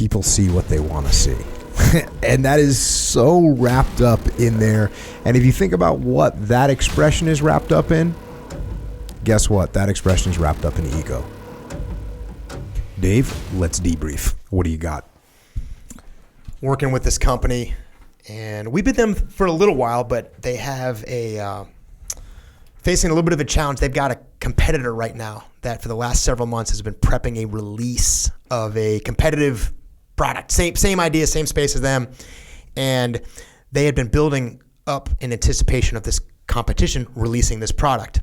people see what they want to see. And that is so wrapped up in there. And if you think about what that expression is wrapped up in, guess what? That expression is wrapped up in ego. Dave, let's debrief. What do you got? Working with this company, and we've been them for a little while, but they have facing a little bit of a challenge. They've got a competitor right now that for the last several months has been prepping a release of a competitive product. Same idea, same space as them. And they had been building up in anticipation of this competition releasing this product.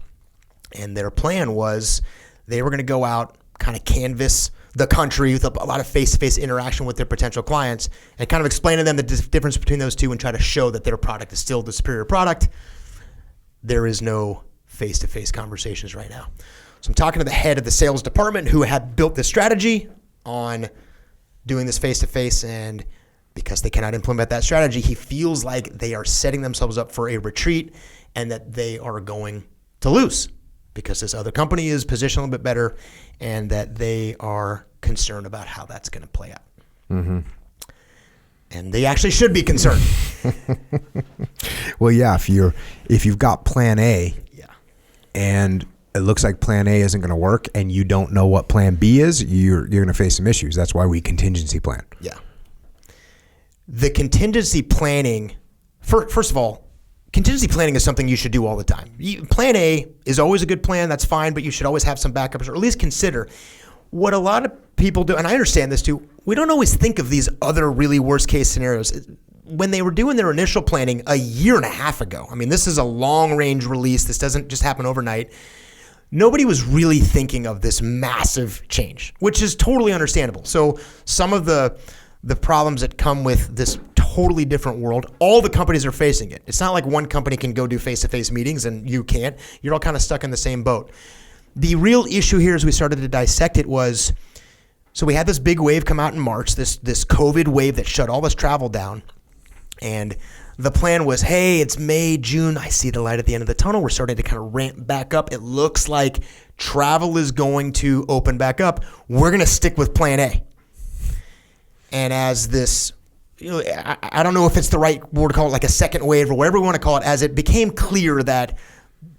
And their plan was they were going to go out, kind of canvas the country with a lot of face-to-face interaction with their potential clients and kind of explain to them the difference between those two and try to show that their product is still the superior product. There is no face-to-face conversations right now. So I'm talking to the head of the sales department who had built this strategy on doing this face-to-face, and because they cannot implement that strategy, he feels like they are setting themselves up for a retreat and that they are going to lose because this other company is positioned a little bit better and that they are concerned about how that's going to play out. Mm-hmm. And they actually should be concerned. Well, yeah, if you've got plan A, and it looks like plan A isn't going to work and you don't know what plan B is, you're going to face some issues. That's why we contingency plan. Yeah. The contingency planning, first of all, contingency planning is something you should do all the time. Plan A is always a good plan. That's fine, but you should always have some backups or at least consider. What a lot of people do, and I understand this too, we don't always think of these other really worst case scenarios. When they were doing their initial planning a year and a half ago, I mean, this is a long range release. This doesn't just happen overnight. Nobody was really thinking of this massive change, which is totally understandable. So some of the problems that come with this totally different world, all the companies are facing it. It's not like one company can go do face-to-face meetings and you can't. You're all kind of stuck in the same boat. The real issue here as we started to dissect it was, so we had this big wave come out in March, this COVID wave that shut all this travel down. And the plan was, hey, it's May, June. I see the light at the end of the tunnel. We're starting to kind of ramp back up. It looks like travel is going to open back up. We're going to stick with plan A. And as this, I don't know if it's the right word to call it, like a second wave or whatever we want to call it, as it became clear that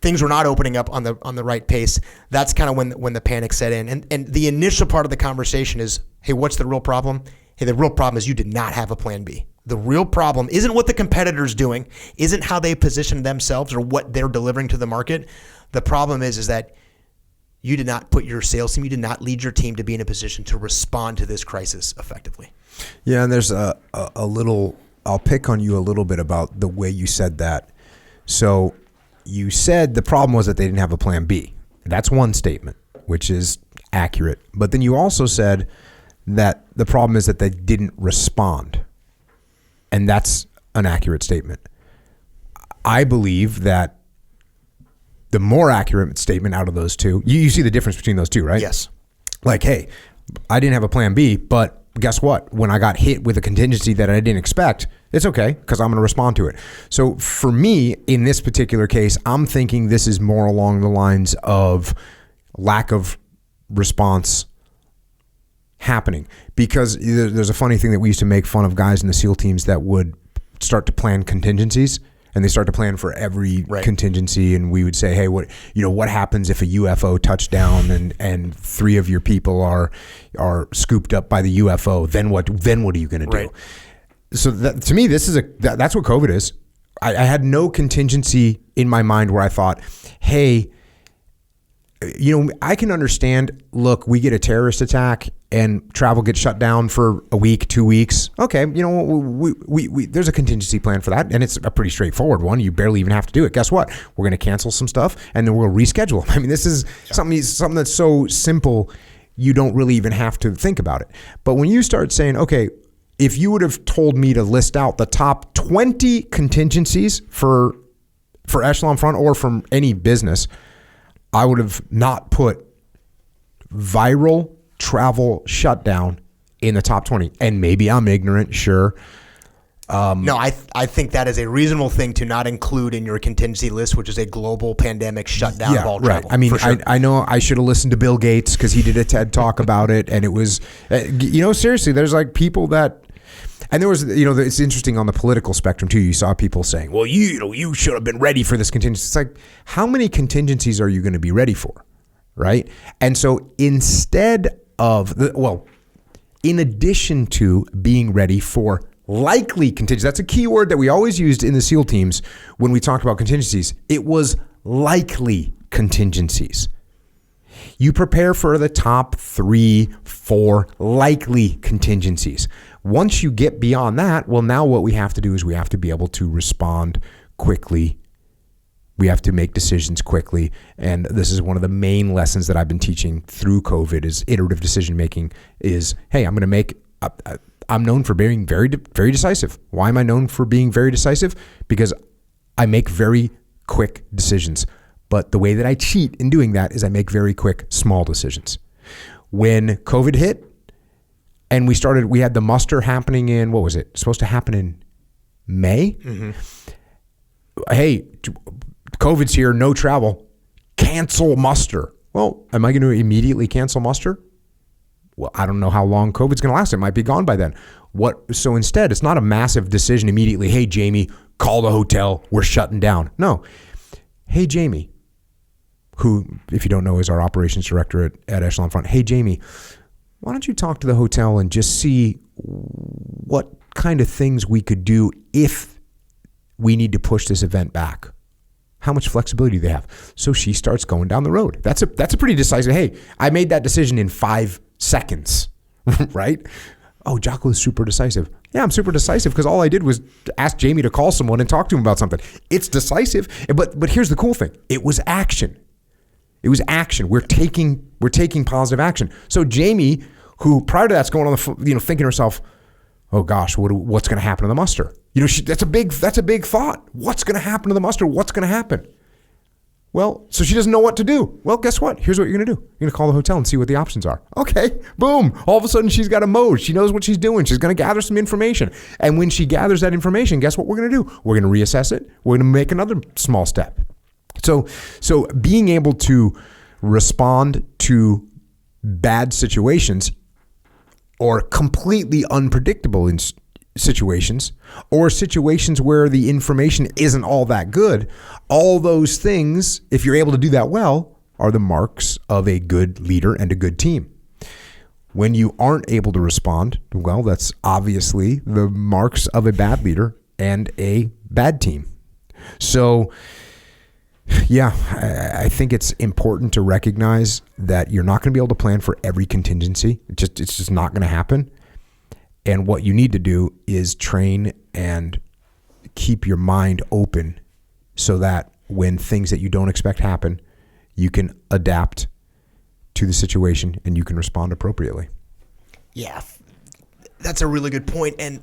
things were not opening up on the right pace, that's kind of when the panic set in. And the initial part of the conversation is, hey, what's the real problem? Hey, the real problem is you did not have a plan B. The real problem isn't what the competitor's doing, isn't how they position themselves or what they're delivering to the market. The problem is that you did not put your sales team, you did not lead your team to be in a position to respond to this crisis effectively. Yeah, and there's a little, I'll pick on you a little bit about the way you said that. So you said the problem was that they didn't have a plan B. That's one statement, which is accurate. But then you also said that the problem is that they didn't respond. And that's an accurate statement. I believe that the more accurate statement out of those two, you see the difference between those two, right? Yes. Like, hey, I didn't have a plan B, but guess what? When I got hit with a contingency that I didn't expect, it's okay because I'm going to respond to it. So for me, in this particular case, I'm thinking this is more along the lines of lack of response happening, because there's a funny thing that we used to make fun of guys in the SEAL teams that would start to plan contingencies, and they start to plan for every contingency, and we would say, hey, what happens if a UFO touched down and 3 of your people are scooped up by the UFO? Then what are you going to do? Right. So that, to me, this is that's what COVID is. I had no contingency in my mind where I thought, hey, I can understand, look, we get a terrorist attack and travel gets shut down for a week, 2 weeks. Okay, we there's a contingency plan for that, and it's a pretty straightforward one. You barely even have to do it. Guess what? We're going to cancel some stuff, and then we'll reschedule. I mean, this is something that's so simple, you don't really even have to think about it. But when you start saying, okay, if you would have told me to list out the top 20 contingencies for Echelon Front or from any business, I would have not put viral travel shutdown in the top 20. And maybe I'm ignorant, sure. No, I think that is a reasonable thing to not include in your contingency list, which is a global pandemic shutdown of all travel. I mean, for sure. I know I should have listened to Bill Gates because he did a TED talk about it, and it was, seriously, there's like people that, and there was, it's interesting on the political spectrum too. You saw people saying, well, you should have been ready for this contingency. It's like, how many contingencies are you going to be ready for, right? And so instead of in addition to being ready for likely contingencies, that's a key word that we always used in the SEAL teams when we talked about contingencies. It was likely contingencies. You prepare for the top 3, 4 likely contingencies. Once you get beyond that, well, now what we have to do is we have to be able to respond quickly. We have to make decisions quickly. And this is one of the main lessons that I've been teaching through COVID is iterative decision making is, hey, I'm known for being very, very decisive. Why am I known for being very decisive? Because I make very quick decisions. But the way that I cheat in doing that is I make very quick, small decisions. When COVID hit and we had the muster happening in, what was it? Supposed to happen in May? Mm-hmm. Hey, COVID's here, no travel. Cancel muster. Well, am I going to immediately cancel muster? Well, I don't know how long COVID's going to last. It might be gone by then. So instead, it's not a massive decision immediately. Hey, Jamie, call the hotel. We're shutting down. No. Hey, Jamie, who, if you don't know, is our operations director at Echelon Front. Hey, Jamie, why don't you talk to the hotel and just see what kind of things we could do if we need to push this event back? How much flexibility do they have? So she starts going down the road. That's a pretty decisive. Hey, I made that decision in 5 seconds, right? Oh, Jocko is super decisive. Yeah, I'm super decisive because all I did was ask Jamie to call someone and talk to him about something. It's decisive, but here's the cool thing. It was action. It was action. We're taking positive action. So Jamie, who prior to that's going on the thinking to herself, oh gosh, what's going to happen to the muster? That's a big thought. What's going to happen to the muster? What's going to happen? Well, so she doesn't know what to do. Well, guess what? Here's what you're going to do. You're going to call the hotel and see what the options are. Okay, boom. All of a sudden, she's got a mode. She knows what she's doing. She's going to gather some information. And when she gathers that information, guess what we're going to do? We're going to reassess it. We're going to make another small step. So being able to respond to bad situations or completely unpredictable situations or situations where the information isn't all that good, all those things, if you're able to do that well, are the marks of a good leader and a good team. When you aren't able to respond, well, that's obviously the marks of a bad leader and a bad team. So yeah, I think it's important to recognize that you're not going to be able to plan for every contingency. It's just not going to happen. And what you need to do is train and keep your mind open so that when things that you don't expect happen, you can adapt to the situation and you can respond appropriately. Yeah, that's a really good point. And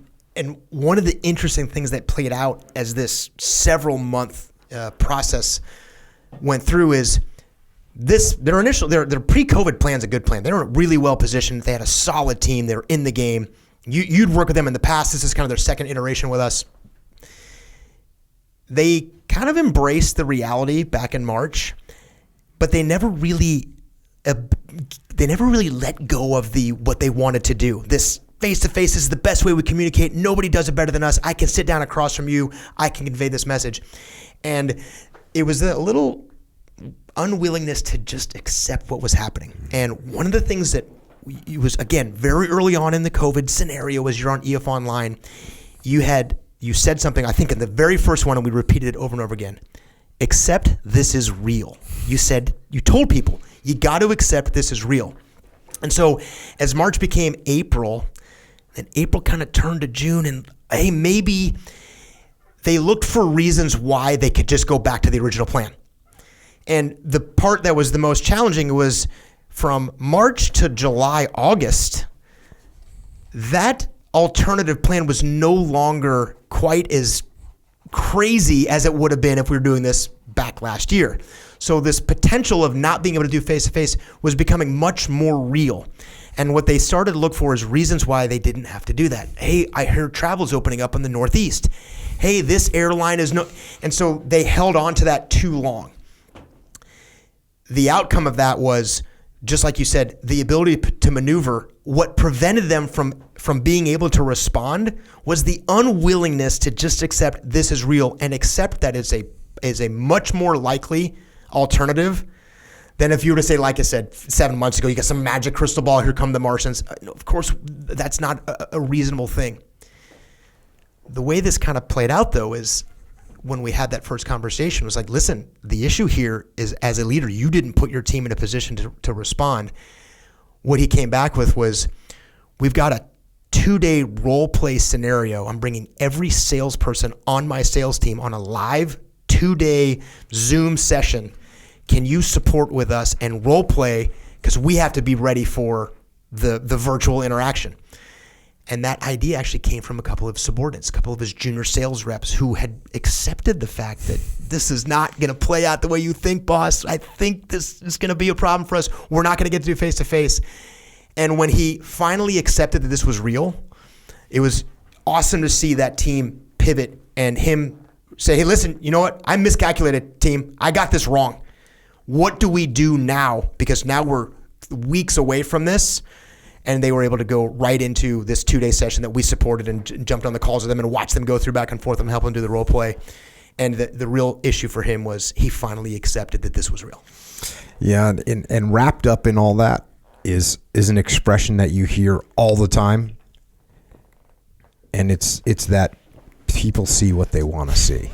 one of the interesting things that played out as this several month process went through is their pre-COVID plan's a good plan. They were really well positioned. They had a solid team. They were in the game. You'd worked with them in the past. This is kind of their second iteration with us. They kind of embraced the reality back in March, but they never really let go of what they wanted to do. This face-to-face is the best way we communicate. Nobody does it better than us. I can sit down across from you. I can convey this message. And it was a little unwillingness to just accept what was happening. And one of the things that it was, again, very early on in the COVID scenario as you're on EF Online, you said something, I think in the very first one, and we repeated it over and over again. Accept this is real. You told people, you got to accept this is real. And so as March became April, and April kind of turned to June, and hey, maybe they looked for reasons why they could just go back to the original plan. And the part that was the most challenging was from March to July, August, that alternative plan was no longer quite as crazy as it would have been if we were doing this back last year. So this potential of not being able to do face-to-face was becoming much more real. And what they started to look for is reasons why they didn't have to do that. Hey, I heard travel's opening up in the Northeast. Hey, this airline is no, and so they held on to that too long. The outcome of that was, just like you said, the ability to maneuver. What prevented them from being able to respond was the unwillingness to just accept this is real and accept that is a much more likely alternative than if you were to say, like I said, 7 months ago, you got some magic crystal ball, here come the Martians. Of course, that's not a reasonable thing. The way this kind of played out, though, is when we had that first conversation, it was like, listen, the issue here is, as a leader, you didn't put your team in a position to respond. What he came back with was, we've got a 2-day role play scenario. I'm bringing every salesperson on my sales team on a live 2-day Zoom session. Can you support with us and role play? Because we have to be ready for the virtual interaction. And that idea actually came from a couple of subordinates, a couple of his junior sales reps who had accepted the fact that this is not going to play out the way you think, boss. I think this is going to be a problem for us. We're not going to get to do face-to-face. And when he finally accepted that this was real, it was awesome to see that team pivot and him say, hey, listen, you know what? I miscalculated, team. I got this wrong. What do we do now? Because now we're weeks away from this. And they were able to go right into this 2-day session that we supported and jumped on the calls with them and watched them go through back and forth and help them do the role play. And the real issue for him was he finally accepted that this was real. Yeah, and wrapped up in all that is an expression that you hear all the time. And it's that people see what they want to see.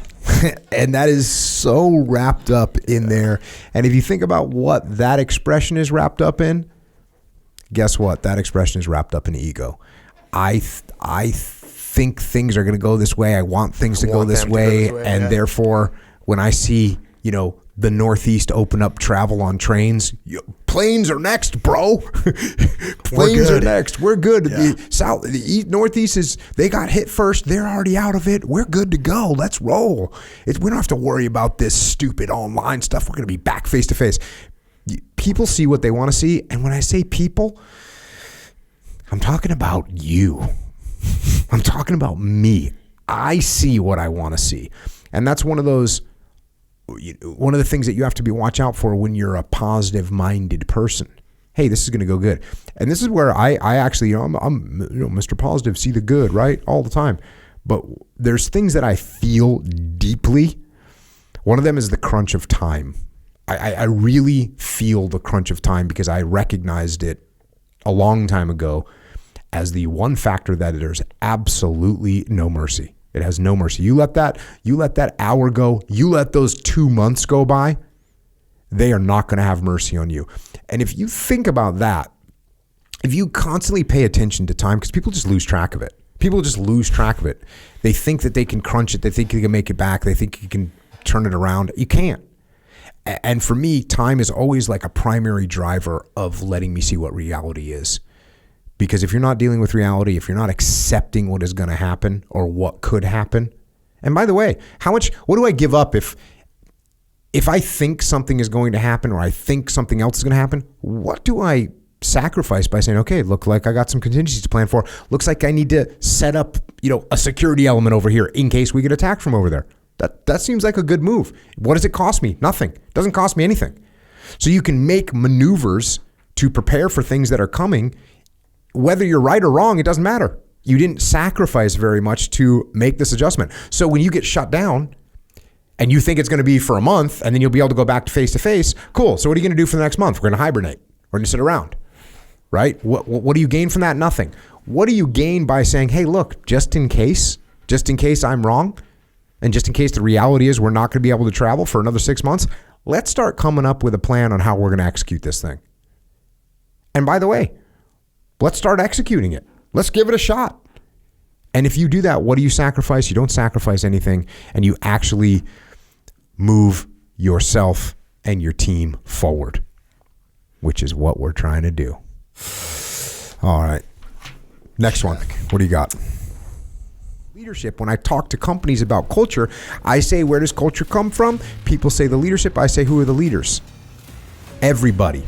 And that is so wrapped up in there. And if you think about what that expression is wrapped up in, guess what? That expression is wrapped up in ego. I think things are going to go this way. I want things to go this way. And therefore, when I see, the Northeast open up travel on trains, planes are next, bro. Planes are next. We're good. Yeah. The Northeast they got hit first. They're already out of it. We're good to go. Let's roll. We don't have to worry about this stupid online stuff. We're going to be back face to face. People see what they want to see. And when I say people, I'm talking about you. I'm talking about me. I see what I want to see. And that's one of the things that you have to be watch out for when you're a positive minded person. Hey, this is going to go good. And this is where I actually, I'm Mr. Positive, see the good, right? All the time. But there's things that I feel deeply. One of them is the crunch of time. I really feel the crunch of time because I recognized it a long time ago as the one factor that there's absolutely no mercy. It has no mercy. You let that hour go, you let those 2 months go by, they are not going to have mercy on you. And if you think about that, if you constantly pay attention to time, because people just lose track of it. People just lose track of it. They think that they can crunch it. They think you can make it back. They think you can turn it around. You can't. And for me, time is always like a primary driver of letting me see what reality is. Because if you're not dealing with reality, if you're not accepting what is going to happen or what could happen, and by the way, what do I give up if I think something is going to happen or I think something else is going to happen? What do I sacrifice by saying, okay, look like I got some contingencies to plan for. Looks like I need to set up, a security element over here in case we get attacked from over there. That seems like a good move. What does it cost me? Nothing. It doesn't cost me anything. So you can make maneuvers to prepare for things that are coming. Whether you're right or wrong, it doesn't matter. You didn't sacrifice very much to make this adjustment. So when you get shut down and you think it's going to be for a month and then you'll be able to go back to face, cool. So what are you going to do for the next month? We're going to hibernate. We're going to sit around, right? What do you gain from that? Nothing. What do you gain by saying, hey, look, just in case I'm wrong, and just in case the reality is we're not going to be able to travel for another 6 months, let's start coming up with a plan on how we're going to execute this thing. And by the way, let's start executing it. Let's give it a shot. And if you do that, what do you sacrifice? You don't sacrifice anything, and you actually move yourself and your team forward, which is what we're trying to do. All right. Next one. What do you got? Leadership. When I talk to companies about culture, I say, where does culture come from? People say the leadership. I say, who are the leaders? Everybody.